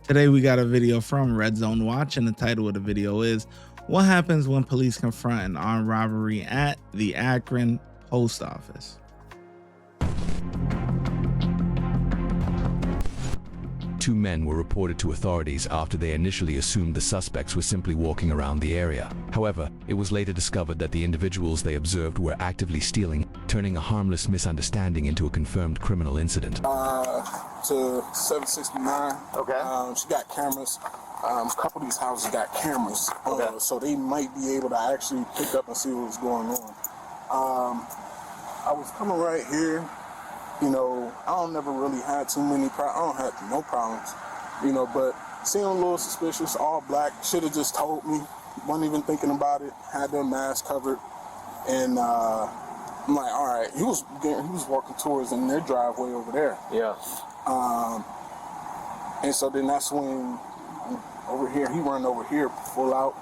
Today we got a video from Red Zone Watch, and the title of the video is "What Happens When Police Confront an Armed Robbery at the Akron Post Office." Two men were reported to authorities after they initially assumed the suspects were simply walking around the area. However, it was later discovered that the individuals they observed were actively stealing, turning a harmless misunderstanding into a confirmed criminal incident. To 769. Okay. She got cameras. A couple of these houses got cameras, so they might be able to actually pick up and see what's going on. I was coming right here. You know, I don't never really had too many problems. I don't have no problems, you know, but seemed a little suspicious, all black. Should have just told me. Wasn't even thinking about it. Had their mask covered. And I'm like, all right. He was walking towards in their driveway over there. Yeah. And so then that's when over here, he ran over here, full out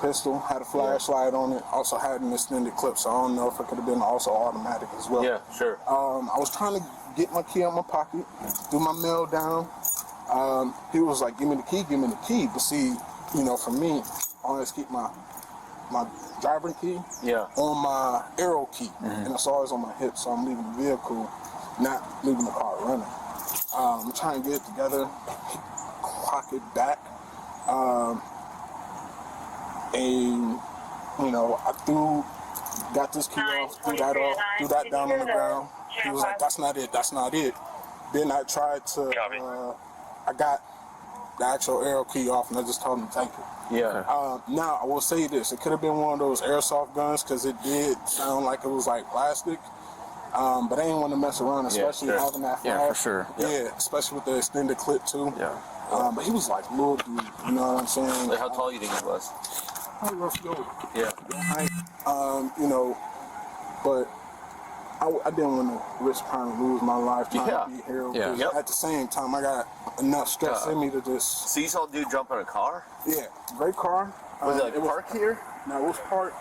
pistol, had a flashlight on it, also had an extended clip, so I don't know if it could have been also automatic as well. Yeah, sure. I was trying to get my key out of my pocket, do my mail down. He was like, give me the key, give me the key. But see, you know, for me, I always keep my driver key on my arrow key, and it's always on my hip, so I'm leaving the vehicle, not leaving the car running. I'm trying to get it together, clock it back. And, you know, got this key off, threw that down on the ground. He was like, that's not it. Then I tried to, I got the actual arrow key off, and I just told him to take it. Yeah. Now, I will say this, it could have been one of those airsoft guns, because it did sound like it was like plastic. But I didn't want to mess around, especially having that flash. Yeah, for sure. Yeah, especially with the extended clip, too. Yeah. But he was like little dude, you know what I'm saying? Like, how tall you think he was? Yeah. You know, but I didn't want to risk trying to lose my life trying to be here. Yeah. At the same time, I got enough stress in me to just. So you saw a dude jump in a car? Yeah, great car. Was it like parked here? No, it was parked.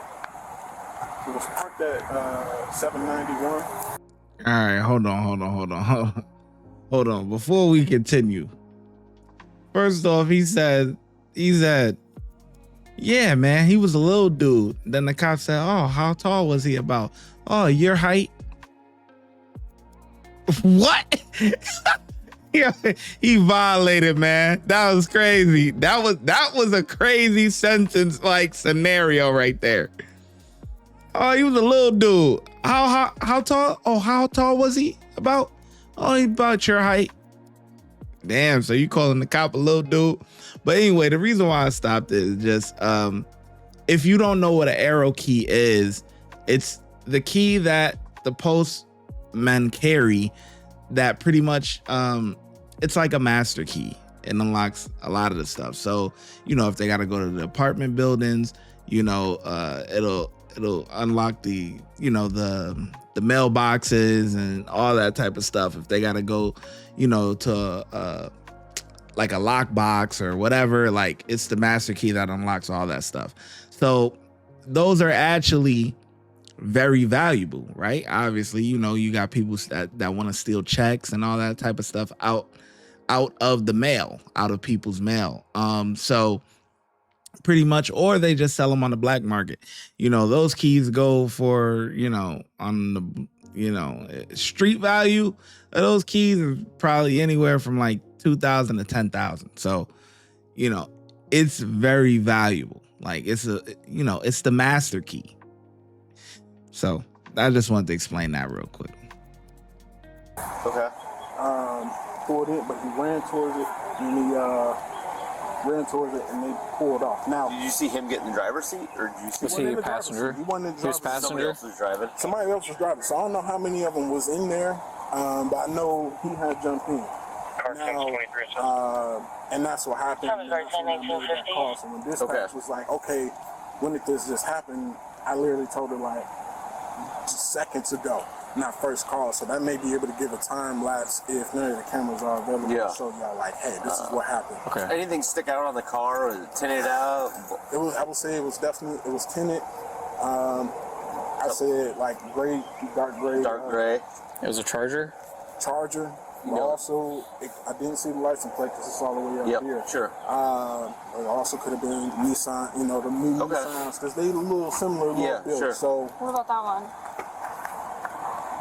It was parked at 791. All right, hold on. Before we continue, first off, he said, yeah, man, he was a little dude. Then the cop said, oh, how tall was he? About, oh, your height. What? Yeah, he violated, man. That was crazy. That was a crazy sentence, like scenario right there. Oh, he was a little dude. How tall? Oh, how tall was he? About? Oh, he about your height. Damn, so you calling the cop a little dude? But anyway, the reason why I stopped it is just if you don't know what an arrow key is, it's the key that the postmen carry that pretty much it's like a master key. It unlocks a lot of the stuff. So, you know, if they got to go to the apartment buildings, you know, it'll unlock the, you know, the mailboxes and all that type of stuff. If they got to go, you know, to like a lockbox or whatever, like it's the master key that unlocks all that stuff. So those are actually very valuable, right? Obviously, you know, you got people that want to steal checks and all that type of stuff out of the mail, out of people's mail. So pretty much, or they just sell them on the black market. You know, those keys go for, you know, on the, you know, street value of those keys is probably anywhere from like $2,000 to $10,000. So, you know, it's very valuable. Like it's it's the master key. So I just wanted to explain that real quick. Okay. Pulled it, but he ran towards it, and they pulled off. Now, did you see him get in the driver's seat, or did you see? Was he a passenger? He wasn't in the driver's seat. passenger? Somebody else was driving. Somebody else was driving, so I don't know how many of them was in there, but I know he had jumped in. Now, and that's what happened. And that's when I made that call. So when dispatch was like, okay, when did this just happen? I literally told her like just seconds ago, not first call. So that may be able to give a time lapse if none of the cameras are available to show y'all like, hey, this is what happened. Okay. Anything stick out on the car? Was it tinted out? It was. I would say it was definitely. It was tinted. I said like gray, dark gray. Dark gray. It was a Charger? Charger. But also, I didn't see the license plate because it's all the way up here. Sure. It also could have been Nissan, you know, the new Nissans, because they a little similar little build. Sure. So, what about that one?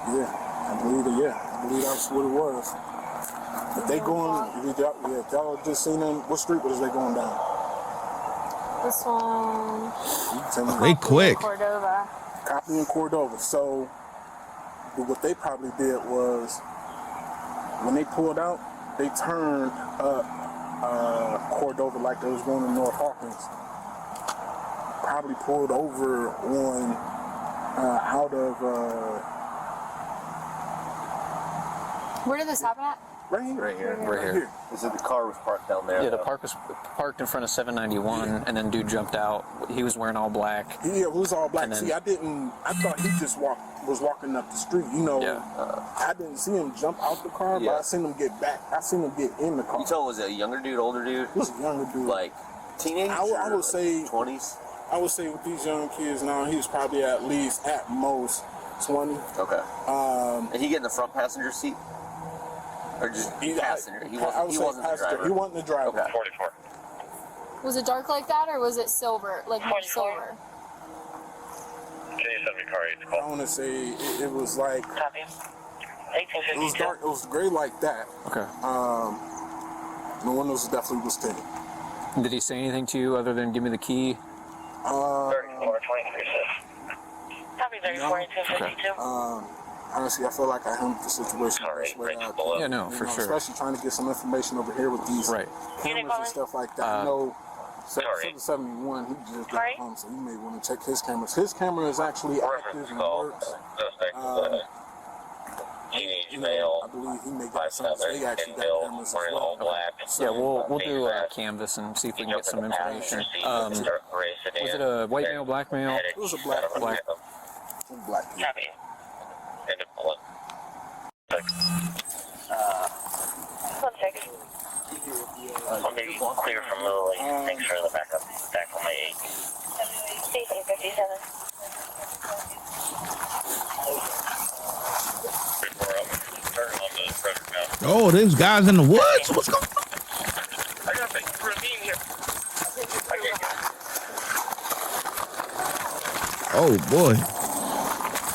I believe that's what it was. If they going, if y'all just seen them, what street was they going down? This one. You tell me. They quick. Cordova. Copley and Cordova. So, what they probably did was, when they pulled out, they turned up Cordova like they was going to North Hawkins. Probably pulled over on out of Where did this happen at? right here. Is it the car was parked down there? Yeah, the park was parked in front of 791, and then dude jumped out. He was wearing all black. Yeah, it was all black. And then- See, I thought he just was walking up the street. You know, I didn't see him jump out the car, but I seen him get back. I seen him get in the car. You told was it a younger dude, older dude? It was a younger dude. Like teenage? I would say 20s. I would say with these young kids now, he was probably at least at most 20. Okay. And he get in the front passenger seat? Or just passenger? He wasn't the driver. He wasn't the driver. Okay. 44. Was it dark like that, or was it silver, like more silver? Can you send me car 8 I call? want to say it was like Copy. it was 1852. dark. It was gray like that. Okay. The windows definitely was tinted. Did he say anything to you other than give me the key? 34, 23, Copy 34, 1852. Honestly, I feel like I handled the situation the Sorry, best way right I below. could. Yeah, no, for sure. Especially trying to get some information over here with these Right. cameras and stuff like that. I know Sorry. 771, he just got Right. home, so you may want to check his cameras. His camera is actually active Reference and call. works. Suspect teenage You know, male. I believe he may got some. 5'7", They actually got Bill, cameras as wearing all well. black. Yeah, we'll Big do red. canvas and see if we He can get jumped in some the passenger information. seat, Was start racing it in. a white male, black male? Headed It was a east black out of black. Rockham. Black people. Copy. End of bullet. 1-6. I'll be clear from Little League. Thanks for the backup. Back on my 8. 57. We're up. Turn on the pressure now. Oh, these guys in the woods. What's going on? I got a big ravine here. I can't get it. Oh boy.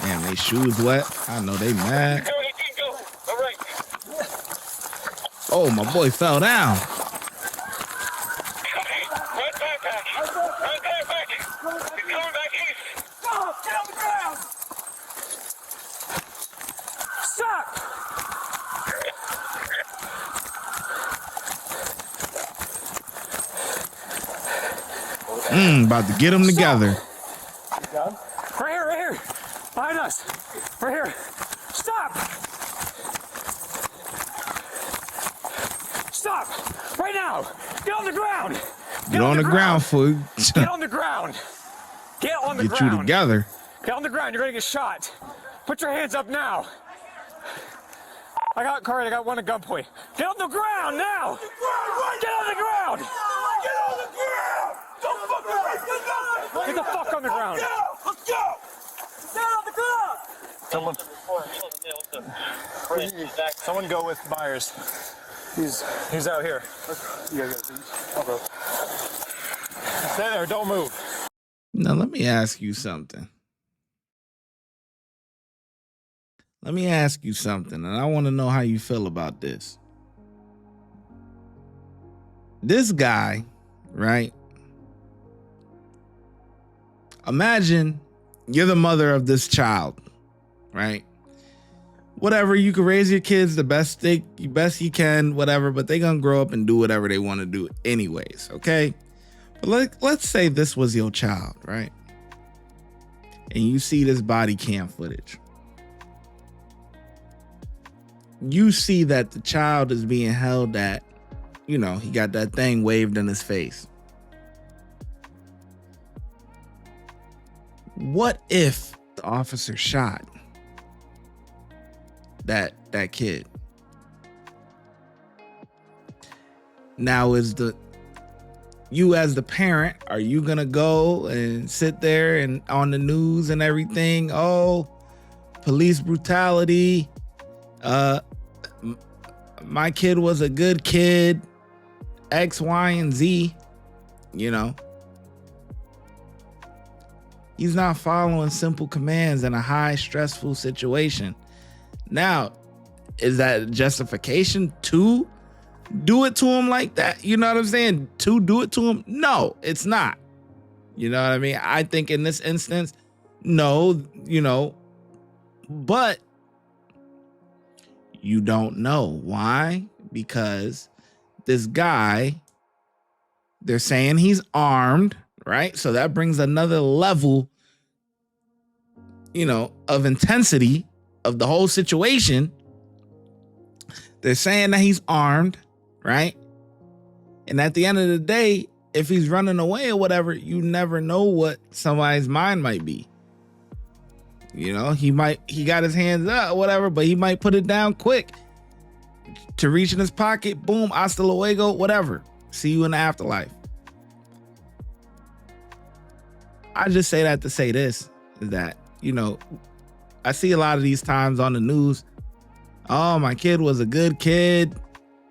Damn, they shoes wet. I know they mad. Go, 18, go. All right. Oh, my boy fell down. Right back. Right back. He's coming back east. Stop. Get on the ground. Stop! About to get them together. Right here! Behind us! Right here! Stop! Stop! Right now! Get on the ground! Get on the ground, fool. Get on the ground! Get on the Get ground! you together. Get on the ground, you're gonna get shot. Put your hands up now. I got one at gunpoint. Get on the ground now! Get on the ground! Get on the ground! Don't fuck around! Get the fuck on the ground! Let's go! Get on the ground! Someone go with Myers. He's out here. Stay there, don't move. Now, let me ask you something. And I want to know how you feel about this. This guy, right? Imagine you're the mother of this child, right? Whatever, you can raise your kids the best you can, whatever, but they're gonna grow up and do whatever they want to do anyways, okay? But let's say this was your child, right? And you see this body cam footage. You see that the child is being held at, he got that thing waved in his face. What if the officer shot that kid? Now, you as the parent, are you gonna go and sit there and on the news and everything? Oh, police brutality. my kid was a good kid, X, Y, and Z, you know. He's not following simple commands in a high stressful situation. Now, is that justification to do it to him like that? You know what I'm saying? To do it to him? No, it's not. You know what I mean? I think in this instance, no, you know, but you don't know. Why? Because this guy, they're saying he's armed, right? So that brings another level, you know, of intensity of the whole situation. They're saying that he's armed, right? And at the end of the day, if he's running away or whatever, you never know what somebody's mind might be. You know, he got his hands up or whatever, but he might put it down quick to reach in his pocket. Boom, hasta luego, whatever. See you in the afterlife. I just say that to say this, is that, you know, I see a lot of these times on the news. Oh, my kid was a good kid,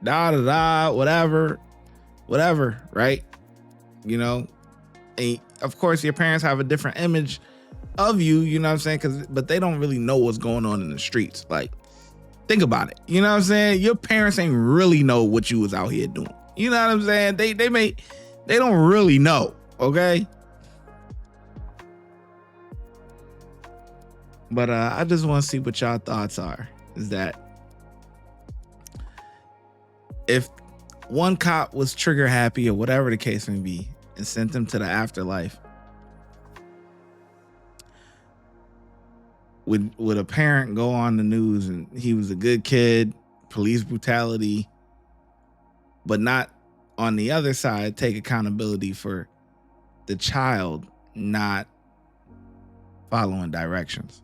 whatever, right? You know, and of course your parents have a different image of you, you know what I'm saying? But they don't really know what's going on in the streets. Like, think about it. You know what I'm saying? Your parents ain't really know what you was out here doing. You know what I'm saying? They don't really know, okay? But I just want to see what y'all thoughts are. Is that if one cop was trigger happy or whatever the case may be and sent him to the afterlife, would a parent go on the news and he was a good kid, police brutality, but not on the other side take accountability for the child not following directions?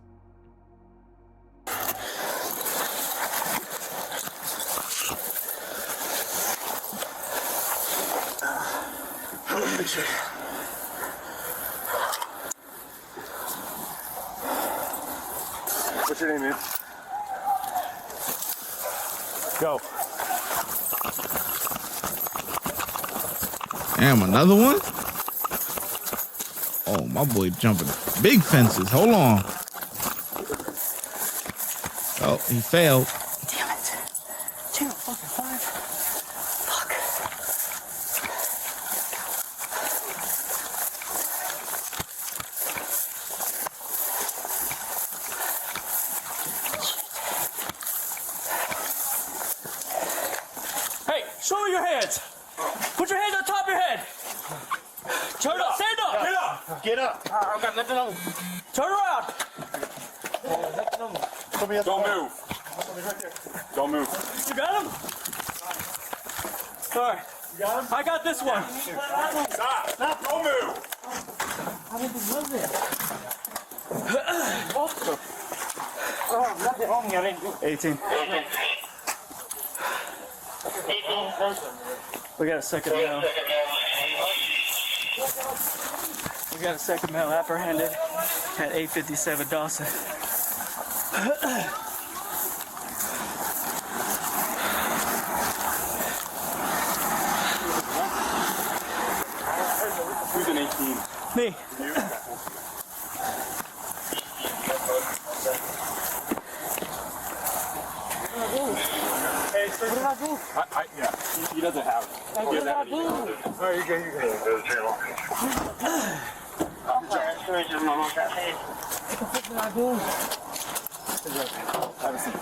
What's your name, man? Go. Damn, another one? Oh, my boy jumping big fences. Hold on. Oh, he failed. Damn it. 2 fucking 5. Fuck. Hey, show me your hands. Put your hands on top of your head. Turn up. Stand up. Get up. Get up. I got nothing on. Turn around. Don't move. Don't move. You got him? Sorry. You got him? I got this one. Stop. Stop. Don't move. How did you move it? Oh, nothing on me. I didn't do 18. We got a second male. We got a second male apprehended at 857 Dawson. Who's an 18? Me. You? Hey, what did I do? Yeah, he doesn't have it. What did I do? Oh, you go. Go to channel. What did I do? Have a seat.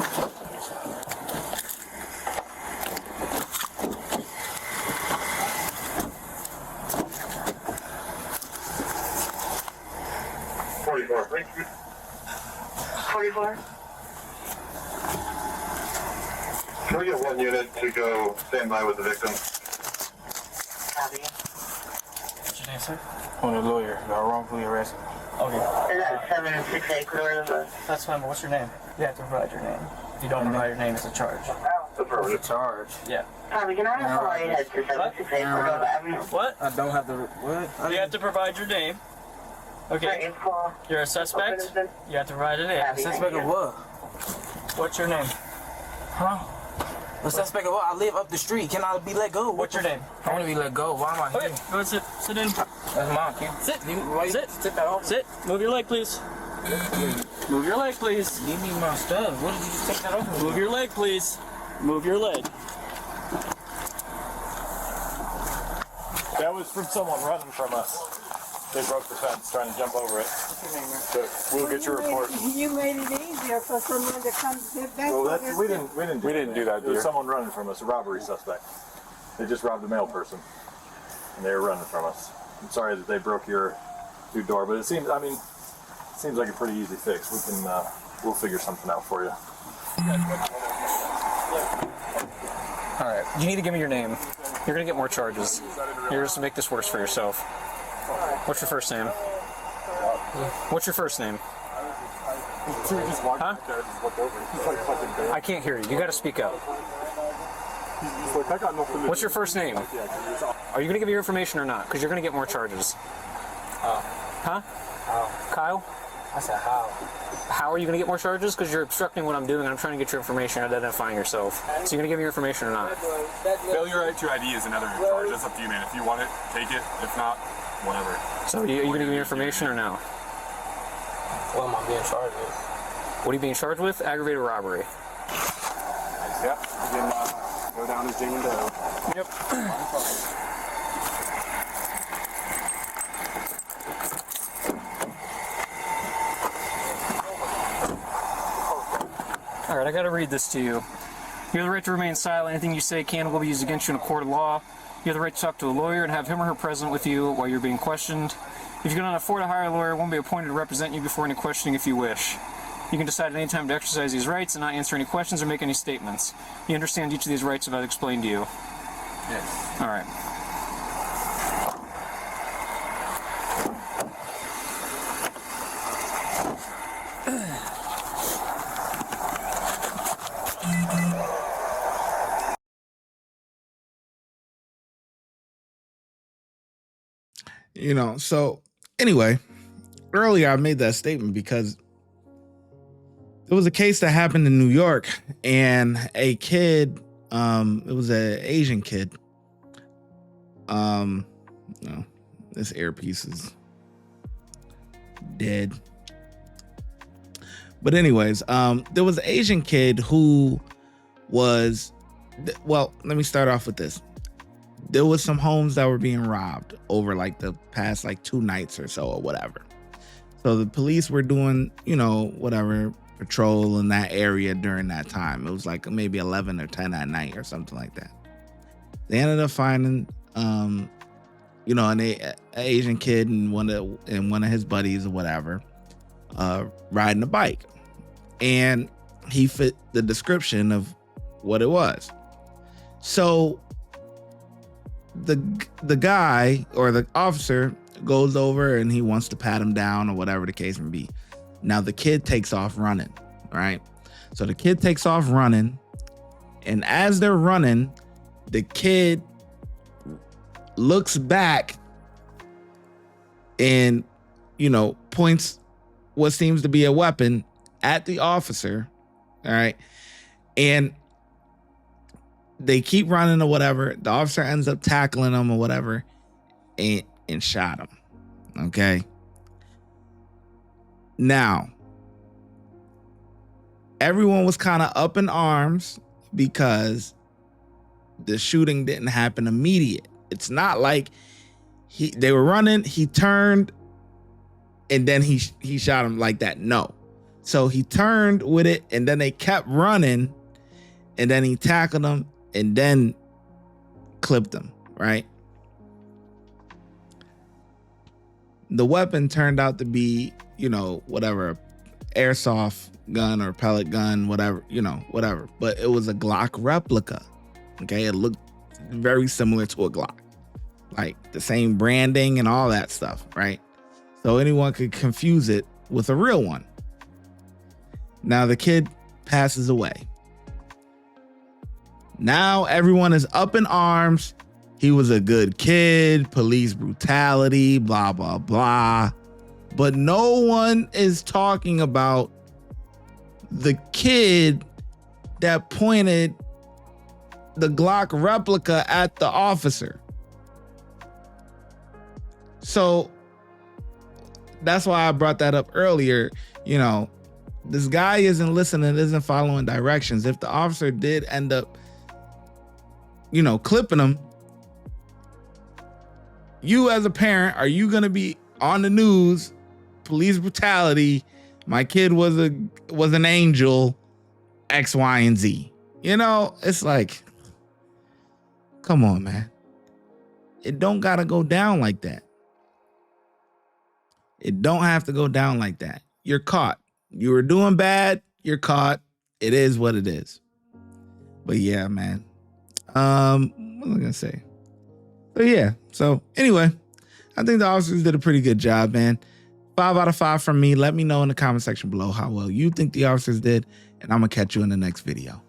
Can we get one unit to go stand by with the victim? Copy. What's your name, sir? I'm a lawyer. Got wrongfully arrested. Okay. Is that 768 clear? That's fine, but what's your name? You have to provide your name. If you don't provide your name, it's a charge. Affirmative. Charge. Yeah. Copy. Can I have a head to 768 Cordova Avenue? What? I don't have the what? You have to provide your name. Okay. You're a suspect. You have to provide a name. Suspect of what? What's your name? Huh? The suspect, I live up the street. Can I be let go? What's your name? I want to be let go. Why am I here? Okay, go ahead, sit. Sit in. That's mine. Sit. Why you Sit. take that off? Sit. Move your leg, please. Move your leg, please. Give me my stuff. What did you just take that off? Move your leg, please. Move your leg. That was from someone running from us. They broke the fence trying to jump over it. So we'll get your report. You made it easier for someone to come. We didn't do that. There was someone running from us, a robbery suspect. They just robbed a male person, and they were running from us. I'm sorry that they broke your door, but it seems like a pretty easy fix. We'll figure something out for you. All right. You need to give me your name. You're gonna get more charges. You're just to make this worse for yourself. What's your first name? What's your first name? Huh? I can't hear you. You gotta speak up. What's your first name? Are you gonna give me your information or not? Because you're gonna get more charges. Huh? Kyle? I said how? How are you gonna get more charges? Because you're obstructing what I'm doing and I'm trying to get your information and identifying yourself. So you're gonna give me your information or not? Failure to ID is another charge. That's up to you, man. If you want it, take it. If not, whatever. So are you gonna give me your information or no? What am I being charged with? What are you being charged with? Aggravated robbery. Yep. You can go down as Demon Doe. Yep. All right, I gotta read this to you. You have the right to remain silent. Anything you say can and will be used against you in a court of law. You have the right to talk to a lawyer and have him or her present with you while you're being questioned. If you cannot afford to hire a lawyer, one will be appointed to represent you before any questioning if you wish. You can decide at any time to exercise these rights and not answer any questions or make any statements. You understand each of these rights that I've explained to you? Yes. All right. So anyway, earlier I made that statement because there was a case that happened in New York, and a kid, it was an Asian kid. No, this earpiece is dead. But anyways, there was an Asian kid who was, well, let me start off with this. There was some homes that were being robbed over like the past 2 nights or so or whatever. So the police were doing, whatever patrol in that area during that time. It was like maybe 11 or 10 at night or something like that. They ended up finding, an Asian kid and one of his buddies or whatever, riding a bike, and he fit the description of what it was. So the guy or the officer goes over and he wants to pat him down or whatever the case may be. Now the kid takes off running, right? So the kid takes off running, and as they're running, the kid looks back and, points what seems to be a weapon at the officer, all right? And they keep running or whatever. The officer ends up tackling him or whatever and shot him. Okay. Now, everyone was kind of up in arms because the shooting didn't happen immediate. It's not like they were running, he turned, and then he shot him like that. No. So he turned with it, and then they kept running, and then he tackled him, and then clipped him, right? The weapon turned out to be, whatever, airsoft gun or pellet gun, whatever, whatever. But it was a Glock replica, okay? It looked very similar to a Glock, like the same branding and all that stuff, right? So anyone could confuse it with a real one. Now the kid passes away. Now everyone is up in arms. He was a good kid, police brutality, blah, blah, blah. But no one is talking about the kid that pointed the Glock replica at the officer. So that's why I brought that up earlier. You know, this guy isn't listening, isn't following directions. If the officer did end up, you know, clipping him, you as a parent, are you going to be on the news, police brutality, my kid was an angel, X, Y, and Z? You know, it's like, come on, man. It don't got to go down like that. It don't have to go down like that. You're caught. You were doing bad. You're caught. It is what it is. But yeah, man. What was I gonna say? But yeah. So anyway, I think the officers did a pretty good job, man. 5 out of 5 from me. Let me know in the comment section below how well you think the officers did, and I'm gonna catch you in the next video.